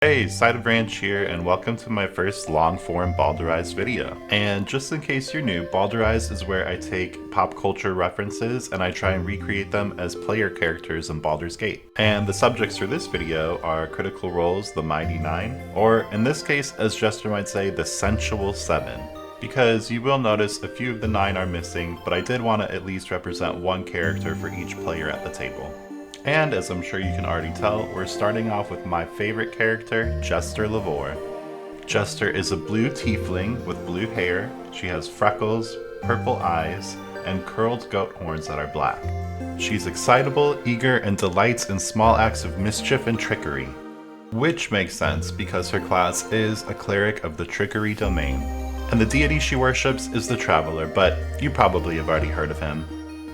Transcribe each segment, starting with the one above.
Hey, Side of Ranch here, and welcome to my first long-form Baldurized video. And just in case you're new, Baldurized is where I take pop culture references and I try and recreate them as player characters in Baldur's Gate. And the subjects for this video are Critical Role's the Mighty Nine, or in this case, as Jester might say, the Sensual Seven. Because you will notice a few of the 9 are missing, but I did want to at least represent one character for each player at the table. And as I'm sure you can already tell, we're starting off with my favorite character, Jester Lavorre. Jester is a blue tiefling with blue hair. She has freckles, purple eyes, and curled goat horns that are black. She's excitable, eager, and delights in small acts of mischief and trickery. Which makes sense because her class is a cleric of the trickery domain. And the deity she worships is the Traveler, but you probably have already heard of him.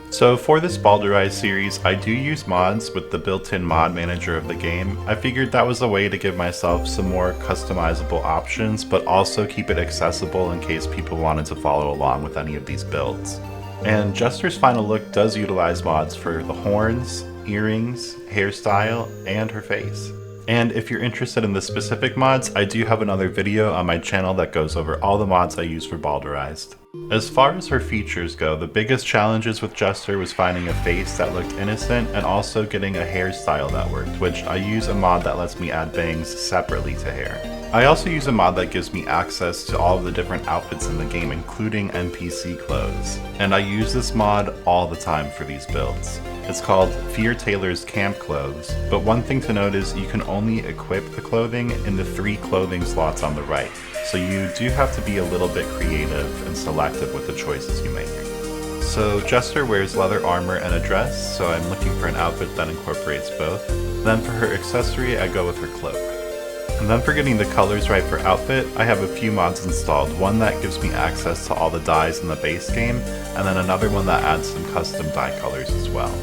So for this Baldurized series, I do use mods with the built-in mod manager of the game. I figured that was a way to give myself some more customizable options, but also keep it accessible in case people wanted to follow along with any of these builds. And Jester's final look does utilize mods for the horns, earrings, hairstyle, and her face. And if you're interested in the specific mods, I do have another video on my channel that goes over all the mods I use for Baldurized. As far as her features go, the biggest challenges with Jester was finding a face that looked innocent and also getting a hairstyle that worked, which I use a mod that lets me add bangs separately to hair. I also use a mod that gives me access to all of the different outfits in the game, including NPC clothes. And I use this mod all the time for these builds. It's called Fjord Tailor's Camp Clothes, but one thing to note is you can only equip the clothing in the 3 clothing slots on the right, so you do have to be a little bit creative and selective with the choices you make. So Jester wears leather armor and a dress, so I'm looking for an outfit that incorporates both. Then for her accessory, I go with her cloak. And then for getting the colors right for outfit, I have a few mods installed. One that gives me access to all the dyes in the base game, and then another one that adds some custom dye colors as well.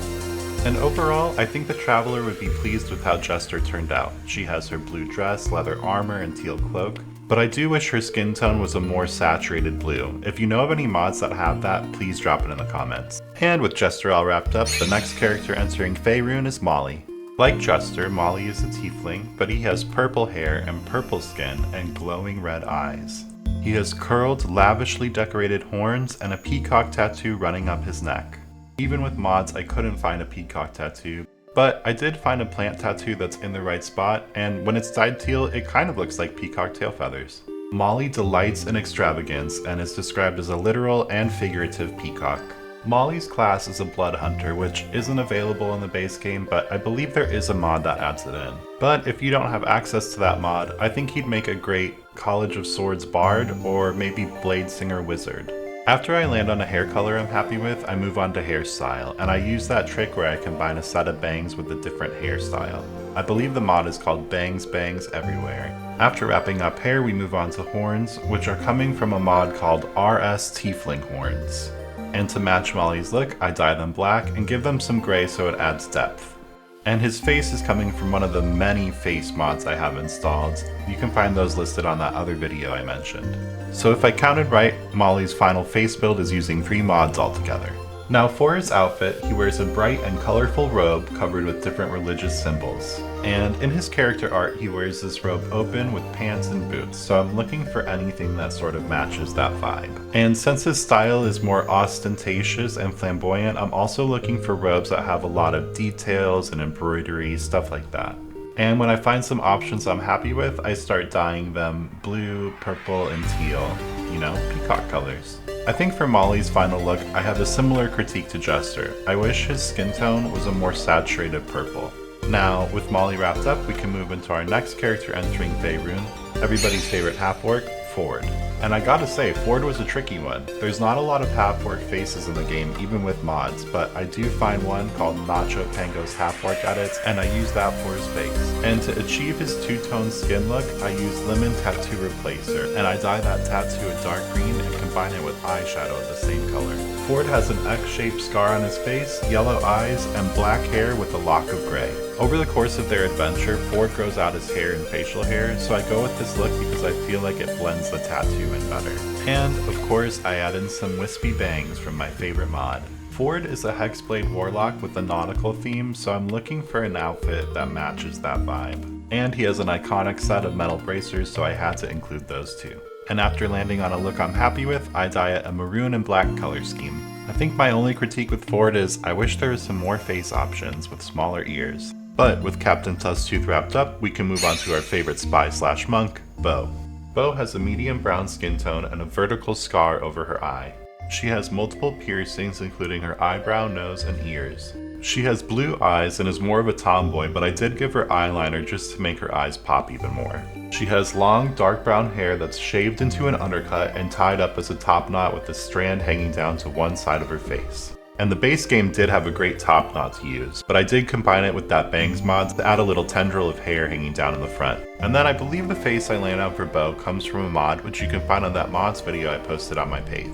And overall, I think the Traveler would be pleased with how Jester turned out. She has her blue dress, leather armor, and teal cloak, but I do wish her skin tone was a more saturated blue. If you know of any mods that have that, please drop it in the comments. And with Jester all wrapped up, the next character entering Faerun is Molly. Like Jester, Molly is a tiefling, but he has purple hair and purple skin and glowing red eyes. He has curled, lavishly decorated horns and a peacock tattoo running up his neck. Even with mods, I couldn't find a peacock tattoo, but I did find a plant tattoo that's in the right spot, and when it's dyed teal, it kind of looks like peacock tail feathers. Molly delights in extravagance and is described as a literal and figurative peacock. Molly's class is a blood hunter, which isn't available in the base game, but I believe there is a mod that adds it in. But if you don't have access to that mod, I think he'd make a great College of Swords bard or maybe blade singer wizard. After I land on a hair color I'm happy with, I move on to hairstyle, and I use that trick where I combine a set of bangs with a different hairstyle. I believe the mod is called Bangs Bangs Everywhere. After wrapping up hair, we move on to horns, which are coming from a mod called RS Tiefling Horns. And to match Molly's look, I dye them black and give them some gray so it adds depth. And his face is coming from one of the many face mods I have installed. You can find those listed on that other video I mentioned. So if I counted right, Molly's final face build is using 3 mods altogether. Now for his outfit, he wears a bright and colorful robe covered with different religious symbols. And in his character art, he wears this robe open with pants and boots, so I'm looking for anything that sort of matches that vibe. And since his style is more ostentatious and flamboyant, I'm also looking for robes that have a lot of details and embroidery, stuff like that. And when I find some options I'm happy with, I start dyeing them blue, purple, and teal, you know, peacock colors. I think for Molly's final look, I have a similar critique to Jester. I wish his skin tone was a more saturated purple. Now, with Molly wrapped up, we can move into our next character entering Faerun, everybody's favorite half-orc, Fjord. And I gotta say, Fjord was a tricky one. There's not a lot of half-orc faces in the game, even with mods, but I do find one called Nacho Pango's half-orc edits, and I use that for his face. And to achieve his two-tone skin look, I use Lemon Tattoo Replacer, and I dye that tattoo a dark green and combine it with eyeshadow of the same color. Fjord has an X-shaped scar on his face, yellow eyes, and black hair with a lock of gray. Over the course of their adventure, Fjord grows out his hair and facial hair, so I go with this look because I feel like it blends the tattoo in better. And, of course, I add in some wispy bangs from my favorite mod. Fjord is a Hexblade Warlock with a nautical theme, so I'm looking for an outfit that matches that vibe. And he has an iconic set of metal bracers, so I had to include those too. And after landing on a look I'm happy with, I dye it a maroon and black color scheme. I think my only critique with Fjord is I wish there was some more face options with smaller ears. But with Captain Tusktooth wrapped up, we can move on to our favorite spy/monk, Beau. Beau has a medium brown skin tone and a vertical scar over her eye. She has multiple piercings including her eyebrow, nose, and ears. She has blue eyes and is more of a tomboy, but I did give her eyeliner just to make her eyes pop even more. She has long, dark brown hair that's shaved into an undercut and tied up as a top knot with a strand hanging down to one side of her face. And the base game did have a great top knot to use, but I did combine it with that bangs mod to add a little tendril of hair hanging down in the front. And then I believe the face I landed on for Beau comes from a mod which you can find on that mods video I posted on my page.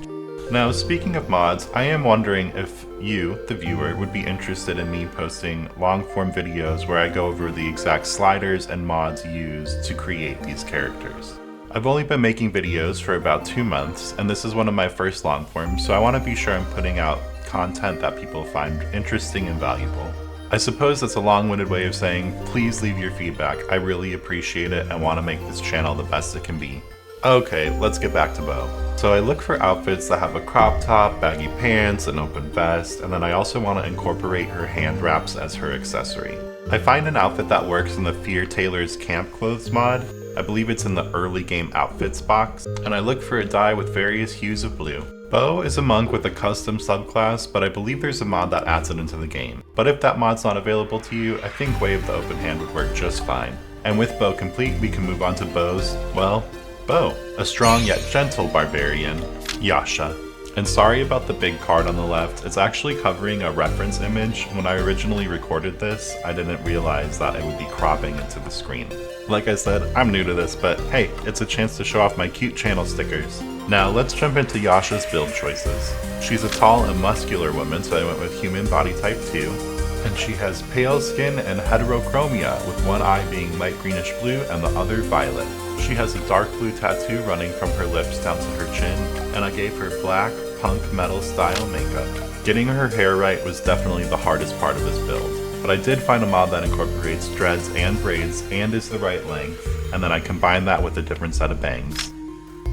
Now, speaking of mods, I am wondering if you, the viewer, would be interested in me posting long-form videos where I go over the exact sliders and mods used to create these characters. I've only been making videos for about 2 months, and this is one of my first long-forms, so I want to be sure I'm putting out content that people find interesting and valuable. I suppose that's a long-winded way of saying, please leave your feedback. I really appreciate it and want to make this channel the best it can be. Okay, let's get back to Beau. So I look for outfits that have a crop top, baggy pants, an open vest, and then I also want to incorporate her hand wraps as her accessory. I find an outfit that works in the Fear Tailor's Camp Clothes mod. I believe it's in the early game outfits box, and I look for a dye with various hues of blue. Beau is a monk with a custom subclass, but I believe there's a mod that adds it into the game. But if that mod's not available to you, I think Way of the Open Hand would work just fine. And with Beau complete, we can move on to Beau's, well, Beau, a strong yet gentle barbarian, Yasha. And sorry about the big card on the left, it's actually covering a reference image. When I originally recorded this, I didn't realize that it would be cropping into the screen. Like I said, I'm new to this, but hey, it's a chance to show off my cute channel stickers. Now let's jump into Yasha's build choices. She's a tall and muscular woman, so I went with human body type 2. And she has pale skin and heterochromia, with one eye being light greenish blue and the other violet. She has a dark blue tattoo running from her lips down to her chin, and I gave her black, punk metal style makeup. Getting her hair right was definitely the hardest part of this build, but I did find a mod that incorporates dreads and braids and is the right length, and then I combined that with a different set of bangs.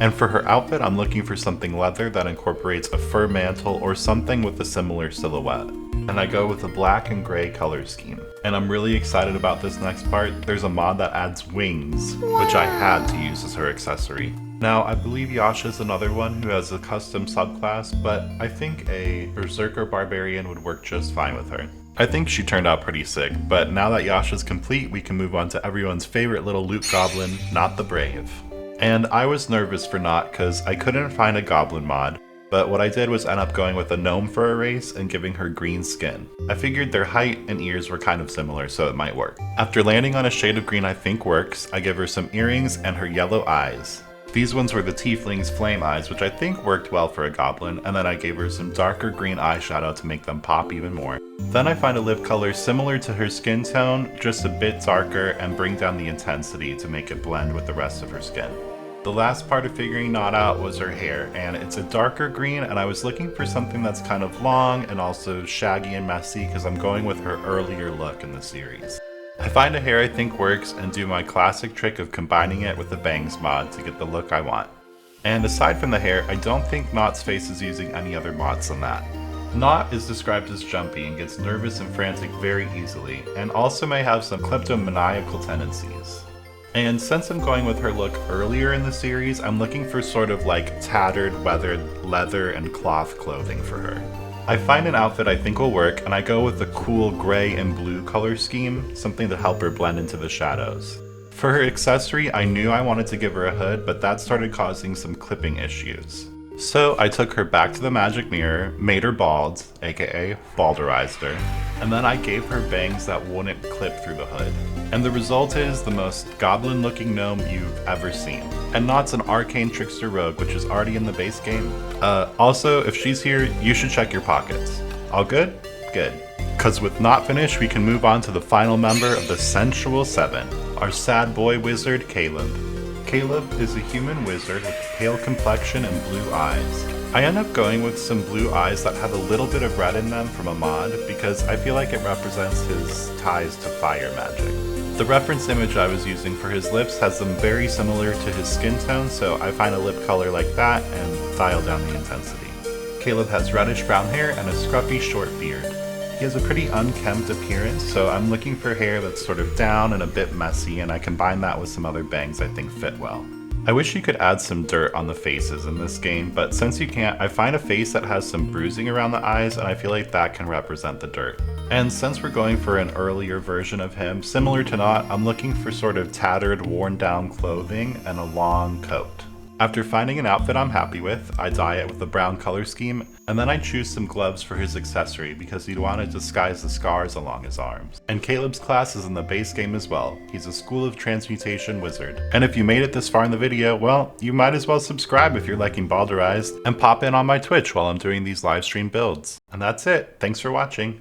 And for her outfit, I'm looking for something leather that incorporates a fur mantle or something with a similar silhouette. And I go with a black and gray color scheme. And I'm really excited about this next part. There's a mod that adds wings, which I had to use as her accessory. Now, I believe Yasha's another one who has a custom subclass, but I think a Berserker Barbarian would work just fine with her. I think she turned out pretty sick, but now that Yasha's complete, we can move on to everyone's favorite little loot goblin, Nott the Brave. And I was nervous for Nott because I couldn't find a goblin mod, but what I did was end up going with a gnome for a race and giving her green skin. I figured their height and ears were kind of similar, so it might work. After landing on a shade of green I think works, I give her some earrings and her yellow eyes. These ones were the Tiefling's flame eyes, which I think worked well for a goblin, and then I gave her some darker green eyeshadow to make them pop even more. Then I find a lip color similar to her skin tone, just a bit darker, and bring down the intensity to make it blend with the rest of her skin. The last part of figuring Nott out was her hair, and it's a darker green, and I was looking for something that's kind of long and also shaggy and messy because I'm going with her earlier look in the series. I find a hair I think works and do my classic trick of combining it with the bangs mod to get the look I want. And aside from the hair, I don't think Nott's face is using any other mods than that. Nott is described as jumpy and gets nervous and frantic very easily, and also may have some kleptomaniacal tendencies. And since I'm going with her look earlier in the series, I'm looking for sort of like tattered, weathered leather and cloth clothing for her. I find an outfit I think will work, and I go with the cool gray and blue color scheme, something to help her blend into the shadows. For her accessory, I knew I wanted to give her a hood, but that started causing some clipping issues. So I took her back to the magic mirror, made her bald, aka Baldurized her, and then I gave her bangs that wouldn't clip through the hood. And the result is the most goblin looking gnome you've ever seen. And Nott's an arcane trickster rogue, which is already in the base game. Also, if she's here, you should check your pockets. All good? Good. Cause with Nott finished, we can move on to the final member of the Sensual Seven, our sad boy wizard, Caleb. Caleb is a human wizard with a pale complexion and blue eyes. I end up going with some blue eyes that have a little bit of red in them from a mod because I feel like it represents his ties to fire magic. The reference image I was using for his lips has them very similar to his skin tone, so I find a lip color like that and dial down the intensity. Caleb has reddish brown hair and a scruffy short beard. He has a pretty unkempt appearance, so I'm looking for hair that's sort of down and a bit messy, and I combine that with some other bangs I think fit well. I wish you could add some dirt on the faces in this game, but since you can't, I find a face that has some bruising around the eyes, and I feel like that can represent the dirt. And since we're going for an earlier version of him, similar to Nott, I'm looking for sort of tattered, worn down clothing and a long coat. After finding an outfit I'm happy with, I dye it with a brown color scheme, and then I choose some gloves for his accessory because he'd want to disguise the scars along his arms. And Caleb's class is in the base game as well. He's a School of Transmutation wizard. And if you made it this far in the video, well, you might as well subscribe if you're liking Baldurized, and pop in on my Twitch while I'm doing these live stream builds. And that's it. Thanks for watching.